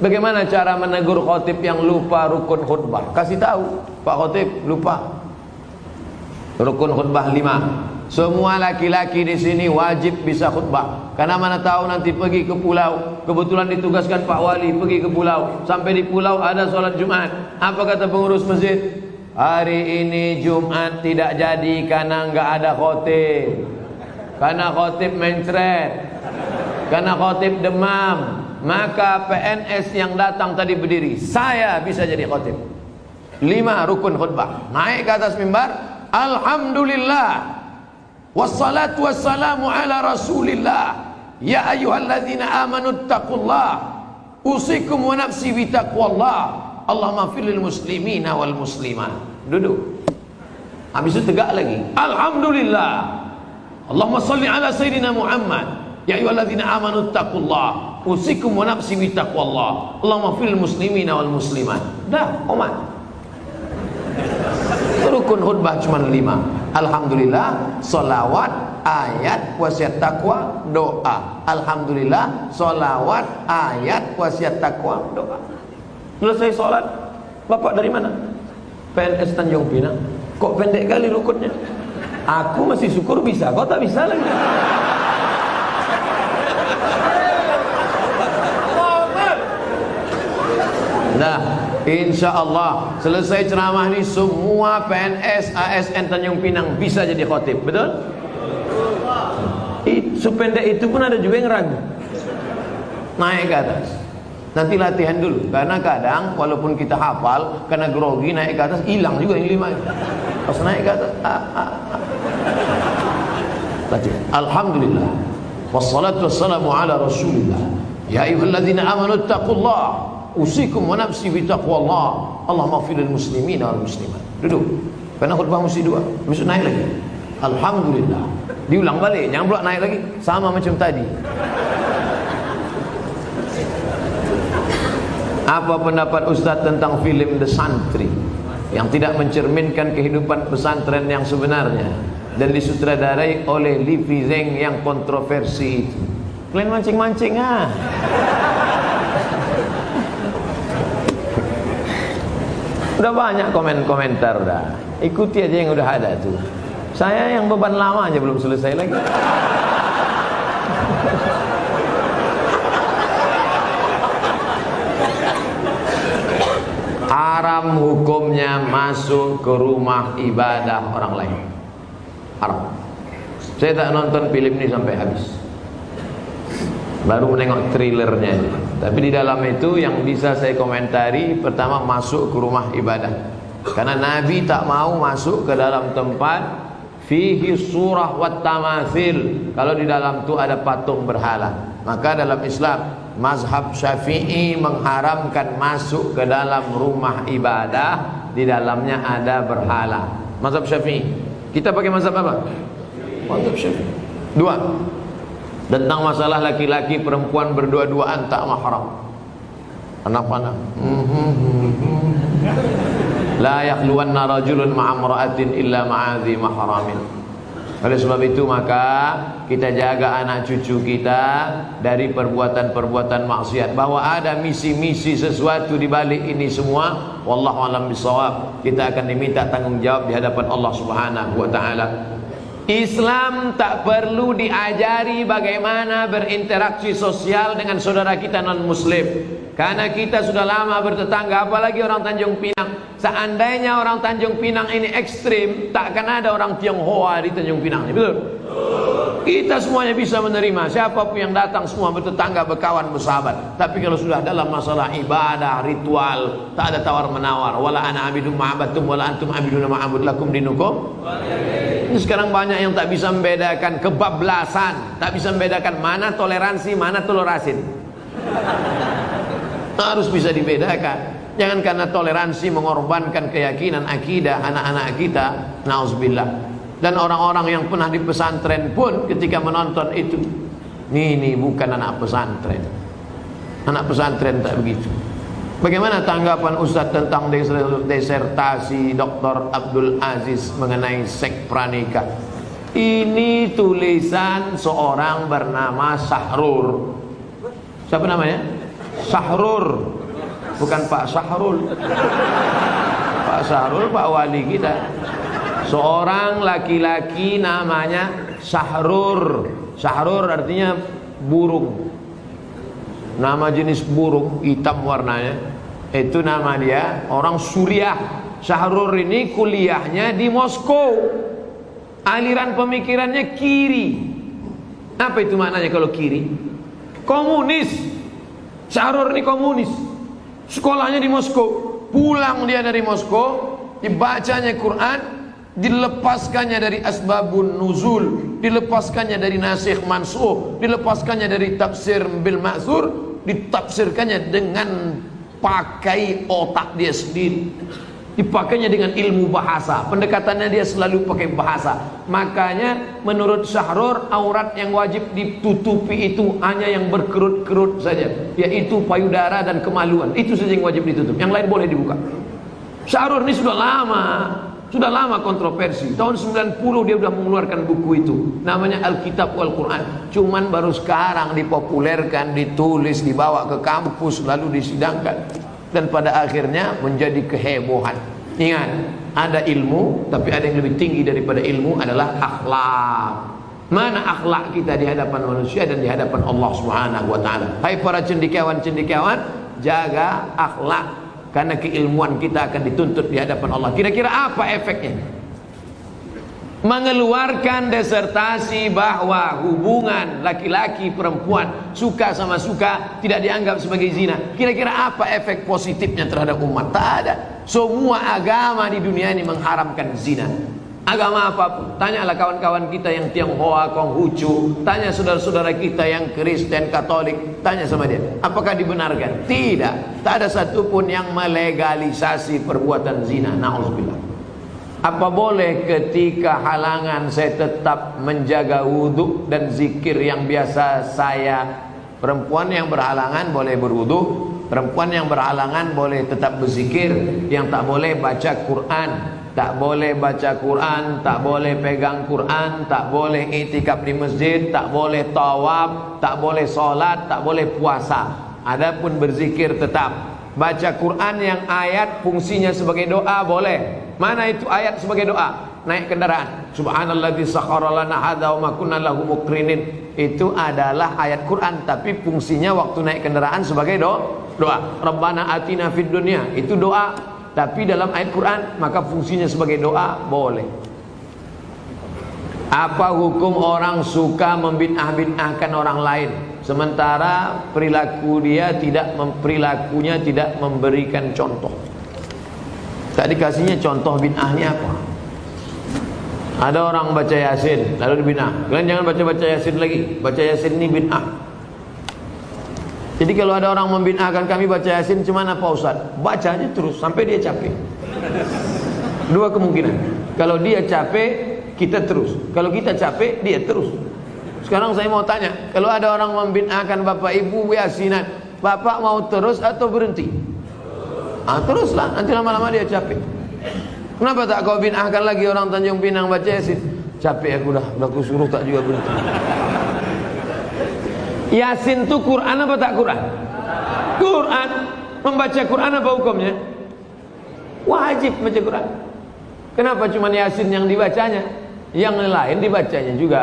Bagaimana cara menegur khotib yang lupa rukun khutbah? Kasih tahu, Pak Khotib lupa rukun khutbah 5. Semua laki-laki di sini wajib bisa khutbah. Karena mana tahu nanti pergi ke pulau, kebetulan ditugaskan Pak Wali pergi ke pulau. Sampai di pulau ada sholat Jumat. Apa kata pengurus masjid? Hari ini Jumat tidak jadi karena nggak ada khotib. Karena khotib mencret. Karena khotib demam. Maka PNS yang datang tadi berdiri, saya bisa jadi khotib. 5 rukun khutbah. Naik ke atas mimbar, alhamdulillah wassalatu wassalamu ala rasulillah ya ayyuhalladzina amanu taqullah usikum wa nafsi bitaqwallah Allahumma fil muslimina wal muslimat. Duduk. Habis itu tegak lagi, alhamdulillah Allahumma salli ala sayyidina Muhammad ya ayyuhalladzina amanu taqullah usikum wa nafsi bitaqwallah Allahumma fil muslimina wal muslimat. Dah, omat. Rukun khutbah cuma 5. Alhamdulillah, salawat, ayat, wasiat takwa, doa. Alhamdulillah, salawat, ayat, wasiat takwa, doa. Selesai sholat, Bapak dari mana? PNS Tanjung Pinang. Kok pendek kali rukunnya? Aku masih syukur bisa, kau tak bisa lagi. Nah, insya Allah selesai ceramah ini semua PNS ASN Tanjung Pinang bisa jadi khotib, betul? Sependek itu pun ada juga yang ragu. Naik ke atas. Nanti latihan dulu, karena kadang walaupun kita hafal, karena grogi naik ke atas hilang juga yang 5 itu. Pas naik ke atas, latihan. Alhamdulillah. Wassalatu wassalamu ala rasulillah. Ya ayyuhalladzina amanu taqullah usikum wa nafsi bitaqwallah Allahumma fil muslimina wal muslimat. Duduk. Karena khutbah mesti 2. Besok naik lagi. Alhamdulillah. Diulang balik, jangan pula naik lagi sama macam tadi. Apa pendapat Ustaz tentang film The Santri yang tidak mencerminkan kehidupan pesantren yang sebenarnya dan disutradarai oleh Livi Zeng yang kontroversi itu? Kalian mancing-mancing ah. Udah banyak komentar dah. Ikuti aja yang udah ada tuh. Saya yang beban lama aja belum selesai lagi. Haram hukumnya masuk ke rumah ibadah orang lain. Haram. Saya tak nonton film ini sampai habis. Baru menengok trailernya. Tapi di dalam itu yang bisa saya komentari, pertama masuk ke rumah ibadah. Karena Nabi tak mau masuk ke dalam tempat fihi surah wat tamathil. Kalau di dalam itu ada patung berhala. Maka dalam Islam mazhab Syafi'i mengharamkan masuk ke dalam rumah ibadah di dalamnya ada berhala. Mazhab Syafi'i. Kita pakai mazhab apa? Mazhab Syafi'i. 2. Tentang masalah laki-laki perempuan berdua-duaan tak mahram. Anak-anak. La yakhluwanna rajulun ma'amra'atin illa ma'adhi mahramin. Oleh sebab itu maka kita jaga anak cucu kita dari perbuatan-perbuatan maksiat. Bahwa ada misi-misi sesuatu di balik ini semua, wallahu a'lam bishawab. Kita akan diminta tanggung jawab di hadapan Allah Subhanahu wa taala. Islam tak perlu diajari bagaimana berinteraksi sosial dengan saudara kita non muslim. Karena kita sudah lama bertetangga, apalagi orang Tanjung Pinang. Seandainya orang Tanjung Pinang ini ekstrim, tak akan ada orang Tionghoa di Tanjung Pinang, betul? Kita semuanya bisa menerima, siapapun yang datang semua bertetangga, berkawan, bersahabat. Tapi kalau sudah dalam masalah ibadah, ritual, tak ada tawar menawar. Wala ana abidum ma'abatum wala antum abiduna ma'abud lakum dinukum. Ini sekarang banyak yang tak bisa membedakan kebablasan, tak bisa membedakan mana toleransi, mana tolerasin. Harus bisa dibedakan. Jangan karena toleransi mengorbankan keyakinan akidah anak-anak kita. Nauzubillah. Dan orang-orang yang pernah di pesantren pun ketika menonton itu, ini bukan anak pesantren. Anak pesantren tak begitu. Bagaimana tanggapan Ustaz tentang disertasi Dr. Abdul Aziz mengenai seks pranikah? Ini tulisan seorang bernama Sahrur. Siapa namanya? Sahrur, bukan Pak Sahrul. Pak Sahrul Pak wali kita. Seorang laki-laki namanya Sahrur. Sahrur artinya burung. Nama jenis burung hitam warnanya. Itu nama dia, orang Suriah. Sahrur ini kuliahnya di Moskow. Aliran pemikirannya kiri. Apa itu maknanya kalau kiri? Komunis. Sahrur ini komunis. Sekolahnya di Moskow. Pulang dia dari Moskow, dibacanya Quran, dilepaskannya dari asbabun nuzul, dilepaskannya dari nasikh mansukh, dilepaskannya dari tafsir bil ma'thur, ditafsirkannya dengan pakai otak dia sendiri, dipakainya dengan ilmu bahasa. Pendekatannya dia selalu pakai bahasa. Makanya menurut Sahrur, aurat yang wajib ditutupi itu hanya yang berkerut-kerut saja, yaitu payudara dan kemaluan. Itu saja yang wajib ditutup, yang lain boleh dibuka. Sahrur ini sudah lama kontroversi. Tahun 90 dia sudah mengeluarkan buku itu, namanya Alkitab wal Quran. Cuman baru sekarang dipopulerkan, ditulis, dibawa ke kampus, lalu disidangkan, dan pada akhirnya menjadi kehebohan. Ingat, ada ilmu, tapi ada yang lebih tinggi daripada ilmu, adalah akhlak. Mana akhlak kita di hadapan manusia dan di hadapan Allah Subhanahu wa taala. Hai para cendekiawan, jaga akhlak, karena keilmuan kita akan dituntut di hadapan Allah. Kira-kira apa efeknya? Mengeluarkan disertasi bahwa hubungan laki-laki perempuan, suka sama suka, tidak dianggap sebagai zina. Kira-kira apa efek positifnya terhadap umat? Tak ada. Semua agama di dunia ini mengharamkan zina. Agama apapun. Tanyalah kawan-kawan kita yang Tionghoa, Konghucu, tanya saudara-saudara kita yang Kristen, Katolik, tanya sama dia, apakah dibenarkan? Tidak. Tak ada satupun yang melegalisasi perbuatan zina. Na'udzubillah. Apa boleh ketika halangan saya tetap menjaga wudhu dan zikir yang biasa saya? Perempuan yang berhalangan boleh berwudhu, perempuan yang berhalangan boleh tetap berzikir. Yang tak boleh baca Quran, tak boleh baca Quran, tak boleh pegang Quran, tak boleh iktikaf di masjid, tak boleh tawaf, tak boleh solat, tak boleh puasa. Adapun berzikir tetap. Baca Quran yang ayat fungsinya sebagai doa boleh. Mana itu ayat sebagai doa? Naik kendaraan, subhanalladzi sakhkhara lana hadza wa ma kunna lahu muqrinin. Itu adalah ayat Quran, tapi fungsinya waktu naik kendaraan sebagai doa. Rabbana atina fid dunya, itu doa. Tapi dalam ayat Quran, maka fungsinya sebagai doa boleh. Apa hukum orang suka membid'ah-bid'ahkan orang lain, sementara perilakunya tidak memberikan contoh? Tak dikasihnya contoh bid'ahnya apa? Ada orang baca Yasin lalu dibid'ah. Kalian jangan baca Yasin lagi. Baca Yasin ini bid'ah. Jadi kalau ada orang membid'ahkan kami baca Yasin, cuman apa Ustaz? Baca aja terus sampai dia capek. Dua kemungkinan. Kalau dia capek, kita terus. Kalau kita capek, dia terus. Sekarang saya mau tanya, kalau ada orang membid'ahkan Bapak Ibu Yasinan, Bapak mau terus atau berhenti? Teruslah, nanti lama-lama dia capek. Kenapa tak kau bid'ahkan lagi orang Tanjung Pinang baca Yasin? Capek aku udah aku suruh tak juga berhenti. Yasin itu Quran apa tak Quran? Quran. Membaca Quran apa hukumnya? Wajib baca Quran. Kenapa cuma Yasin yang dibacanya? Yang lain dibacanya juga.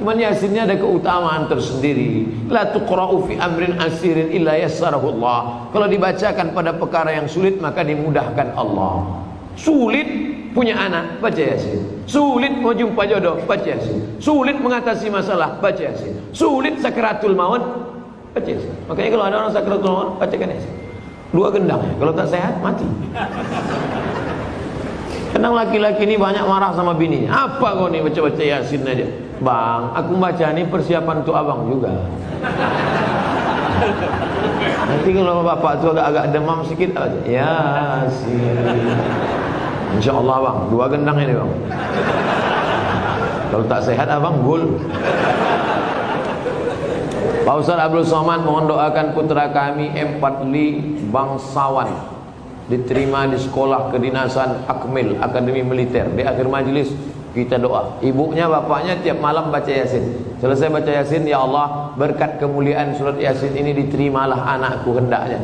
Cuman Yasinnya ada keutamaan tersendiri. La tuqra'u fi amrin asirin illa yassarahu Allah. Kalau dibacakan pada perkara yang sulit, maka dimudahkan Allah. Sulit punya anak, baca Yasin. Sulit mau jumpa jodoh, baca Yasin. Sulit mengatasi masalah, baca Yasin. Sulit sakaratul maut, baca Yasin. Makanya kalau ada orang sakaratul maut, bacakan Yasin. Dua gendang, kalau tak sehat mati. Kadang laki-laki ini banyak marah sama bininya. Apa kau nih baca-baca Yasin aja? Bang, aku baca ini persiapan untuk abang juga. Nanti kalau bapak tu agak-agak demam sikit aja, Yasin. Insya Allah bang, dua gendang ini bang. Kalau tak sehat abang gul. Pak Ustaz Abdul Somad mohon doakan putra kami Empatli bangsawan diterima di sekolah kedinasan Akmil Akademi Militer. Di akhir majlis kita doa. Ibunya, bapaknya tiap malam baca Yasin. Selesai baca Yasin, ya Allah, berkat kemuliaan surat Yasin ini diterimalah anakku hendaknya.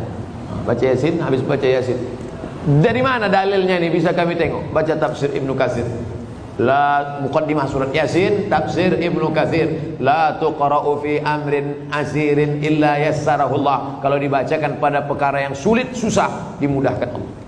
Baca Yasin, habis baca Yasin. Dari mana dalilnya ini bisa kami tengok? Baca tafsir Ibnu Katsir. La muqaddimah surat Yasin, tafsir Ibnu Katsir. La tuqra'u fi amrin asirin illa yassarahu Allah. Kalau dibacakan pada perkara yang sulit, susah, dimudahkan Allah.